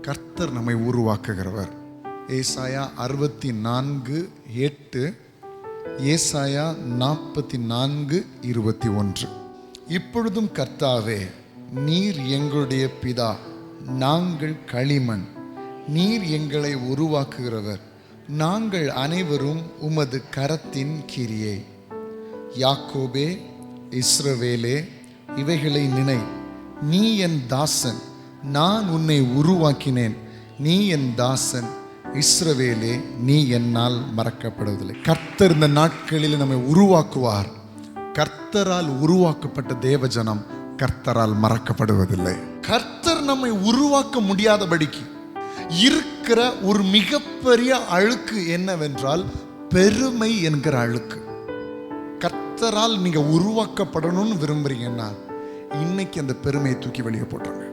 கர்த்தர் நம்மை உருவாக்குகிறவர். ஏசாயா 64:8, ஏசாயா 44:21. இப்பொழுதும் கர்த்தாவே, நீர் எங்களுடைய பிதா, நாங்கள் களிமண், நீர் எங்களை உருவாக்குகிறவர், நாங்கள் அனைவரும் உமது கரத்தின் கிரியை. யாக்கோபே, இஸ்ரவேலே, இவைகளை நினை. நீ என் தாசன், நான் உன்னை உருவாக்கினேன். நீ என் தாசன், இஸ்ரவேலே, நீ என்னால் மறக்கப்படுவதில்லை. கர்த்தர் இந்த நாட்களில் நம்மை உருவாக்குவார். கர்த்தரால் உருவாக்கப்பட்ட தேவஜனம் கர்த்தரால் மறக்கப்படுவதில்லை. கர்த்தர் நம்மை உருவாக்க முடியாதபடிக்கு இருக்கிற ஒரு மிகப்பெரிய அழுக்கு என்னவென்றால் பெருமை என்கிற அழுக்கு. கர்த்தரால் நீங்க உருவாக்கப்படணும்னு விரும்புறீங்கன்னா இன்னைக்கு அந்த பெருமையை தூக்கி வெளியே போட்டுருங்க.